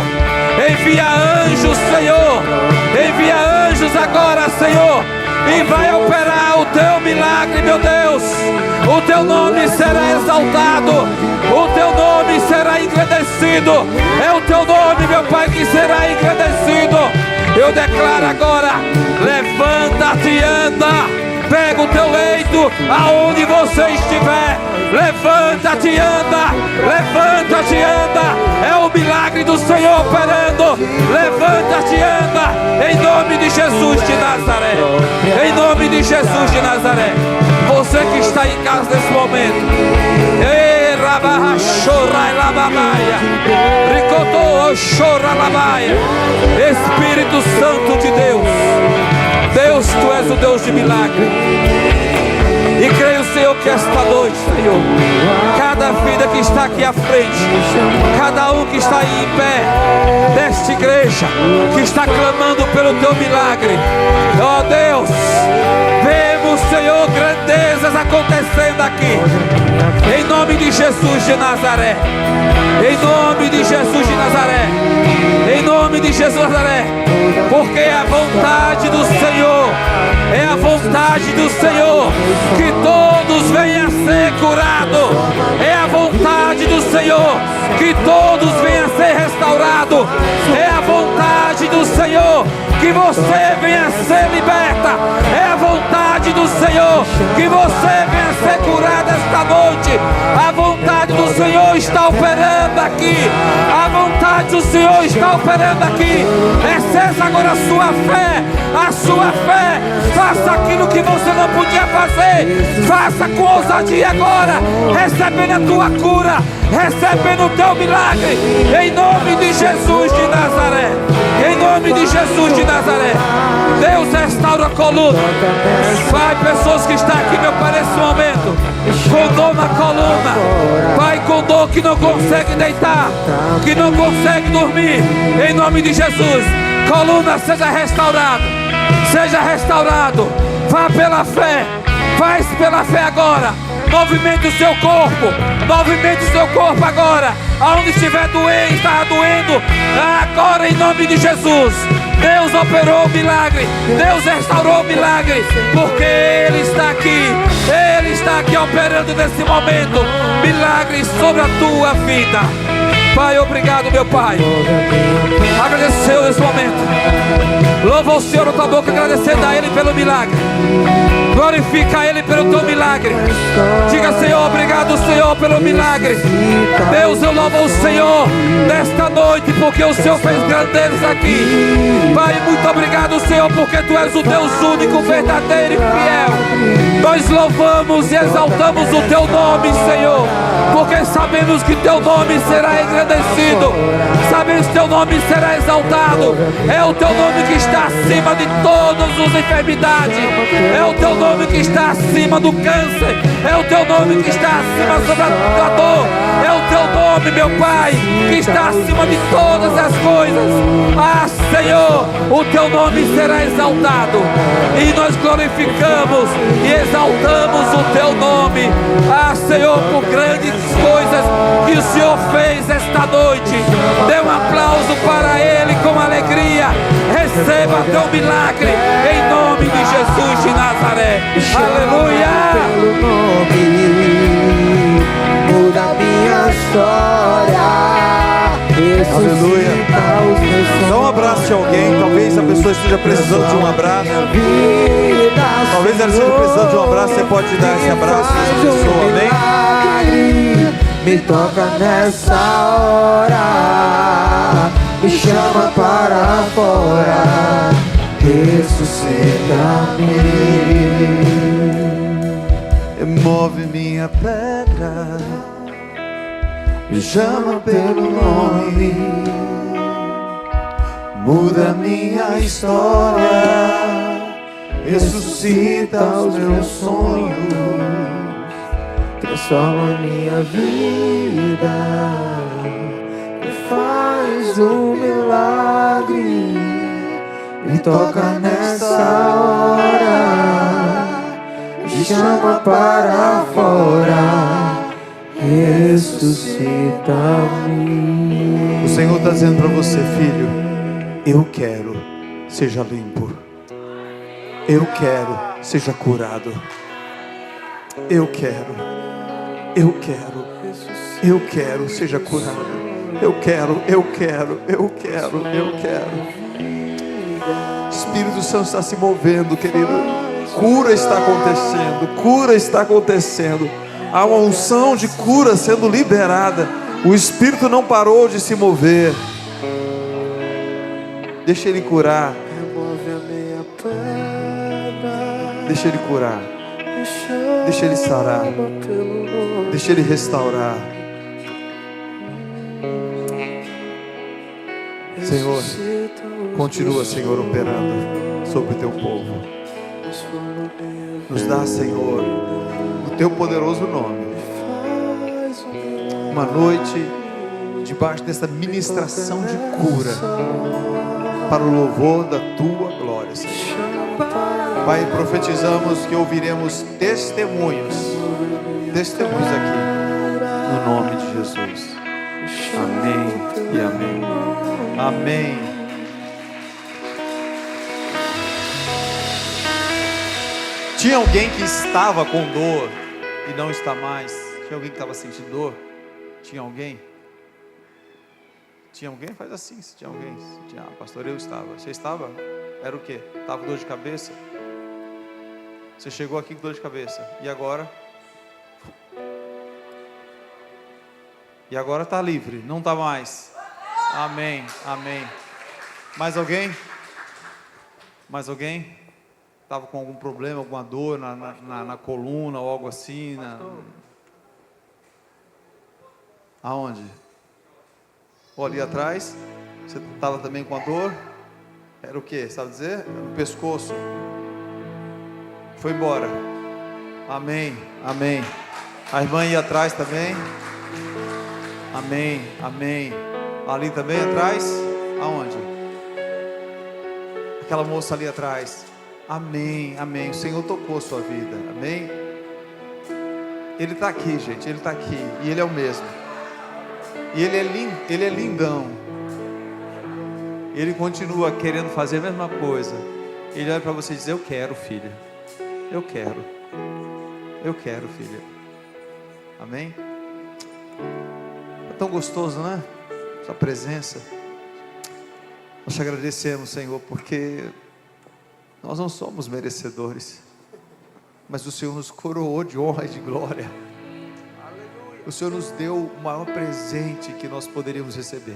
envia anjos, Senhor, envia anjos agora, Senhor, e vai operar o Teu milagre, meu Deus. O Teu nome será exaltado, o Teu nome será engrandecido, é o Teu nome, meu Pai, que será engrandecido. Eu declaro agora, levanta-te e anda. Pega o teu leito, aonde você estiver, levanta-te e anda, levanta-te e anda, é o milagre do Senhor operando, levanta-te e anda, em nome de Jesus de Nazaré, em nome de Jesus de Nazaré. Você que está em casa nesse momento, Espírito Santo de Deus, Deus, Tu és o Deus de milagre. E creio, Senhor, que esta noite, Senhor, cada vida que está aqui à frente, cada um que está aí em pé desta igreja, que está clamando pelo Teu milagre, ó Deus, vemos, Senhor, grandezas acontecendo aqui, em nome de Jesus de Nazaré, em nome de Jesus de Nazaré, em nome de Jesus de Nazaré, porque é a vontade do Senhor, é a vontade do Senhor que todos venham a ser curados, é a vontade do Senhor que todos venham a ser restaurados, é a vontade do Senhor que você venha a ser liberta, é a vontade do Senhor que você venha a ser curada esta noite. A vontade do Senhor está operando aqui, a vontade do Senhor está operando aqui. Exerça agora a sua fé, faça aquilo que você não podia fazer, faça com ousadia agora, recebendo a tua cura, recebendo o teu milagre, em nome de Jesus de Nazaré, em nome de Jesus de Nazaré. Deus, restaura a coluna. Pai, pessoas que estão aqui, meu Pai, nesse momento, com dor na coluna, Pai, com dor que não consegue deitar, que não consegue dormir, em nome de Jesus, coluna seja restaurada, seja restaurado. Vá pela fé, faz pela fé agora. Movimente o seu corpo, movimente o seu corpo agora. Aonde estiver doendo, está doendo, agora em nome de Jesus. Deus operou o milagre, Deus restaurou o milagre, porque Ele está aqui operando nesse momento milagres sobre a tua vida. Pai, obrigado, meu Pai. Agradeço o Senhor nesse momento. Louva o Senhor na tua boca, agradecendo a Ele pelo milagre. Glorifica a Ele pelo teu milagre. Diga, Senhor, obrigado, Senhor, pelo milagre. Deus, eu louvo o Senhor nesta noite, porque o Senhor fez grandezas aqui. Pai, muito obrigado, Senhor, porque Tu és o Deus único, verdadeiro e fiel. Nós louvamos e exaltamos o Teu nome, Senhor, porque sabemos que Teu nome será engrandecido, sabemos que Teu nome será exaltado. É o Teu nome que está acima de todas as enfermidades, é o Teu nome que está acima do câncer, é o Teu nome que está acima sobre a dor, é o Teu nome, meu Pai, que está acima de todas as coisas. Ah, Senhor, o Teu nome será exaltado, e nós glorificamos e exaltamos o Teu nome. Ah, Senhor, por grandes coisas que o Senhor fez esta noite. Dê um aplauso para Ele com alegria. Receba Teu milagre em nome de Jesus de Nazaré. Aleluia. Pelo nome muda minha história. Aleluia. Dá um abraço de alguém. Talvez a pessoa esteja precisando de um abraço. Talvez ela esteja precisando de um abraço. Você pode dar esse abraço a essa pessoa, amém? Me toca nessa hora, me chama para fora, ressuscita-me. Move minha pedra, me chama pelo nome, muda minha história, ressuscita os meus sonhos, transforma minha vida e faz um milagre. Me toca nessa hora, me chama para fora, ressuscita-me. O Senhor está dizendo para você, filho, eu quero, seja limpo. Eu quero, seja curado. Eu quero, seja curado. Eu quero. Espírito Santo está se movendo, querido. Cura está acontecendo. Há uma unção de cura sendo liberada. O Espírito não parou de se mover. Deixa Ele curar. Deixa Ele curar. Deixa Ele sarar. Deixa Ele restaurar. Senhor, continua, Senhor, operando sobre o Teu povo. Nos dá, Senhor, o Teu poderoso nome, uma noite debaixo dessa ministração de cura, para o louvor da Tua glória, Senhor. Pai, profetizamos que ouviremos testemunhos aqui, no nome de Jesus. Amém e amém. Amém. Tinha alguém que estava com dor e não está mais? Tinha alguém que estava sentindo dor? Tinha alguém? Tinha alguém? Faz assim, se tinha alguém. Pastor, eu estava. Você estava? Era o quê? Estava com dor de cabeça? Você chegou aqui com dor de cabeça. E agora? E agora está livre, não está mais. Amém, amém. Mais alguém? Mais alguém? Estava com algum problema, alguma dor na coluna ou algo assim? Aonde? Ou ali atrás? Você estava também com a dor? Era o que? Sabe dizer? No pescoço. Foi embora. Amém, amém. A irmã ia atrás também. Amém, amém. Ali também atrás? Aonde? Aquela moça ali atrás. Amém, amém. O Senhor tocou a sua vida. Amém. Ele está aqui, gente. Ele está aqui. E Ele é o mesmo. E Ele é lindão. Ele continua querendo fazer a mesma coisa. Ele olha para você e diz: eu quero, filha. Eu quero, filha. Amém? É tão gostoso, né? Sua presença. Nós te agradecemos, Senhor, porque nós não somos merecedores, mas o Senhor nos coroou de honra e de glória. O Senhor nos deu o maior presente que nós poderíamos receber: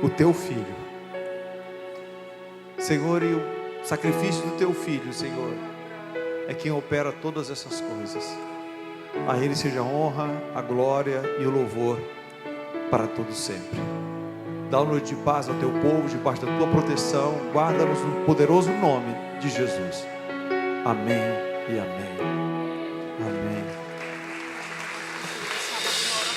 o Teu Filho. Senhor, e o sacrifício do Teu Filho, Senhor, é quem opera todas essas coisas. A Ele seja a honra, a glória e o louvor para todos sempre. Dá uma noite de paz ao Teu povo, debaixo da Tua proteção. Guarda-nos no poderoso nome de Jesus. Amém e amém.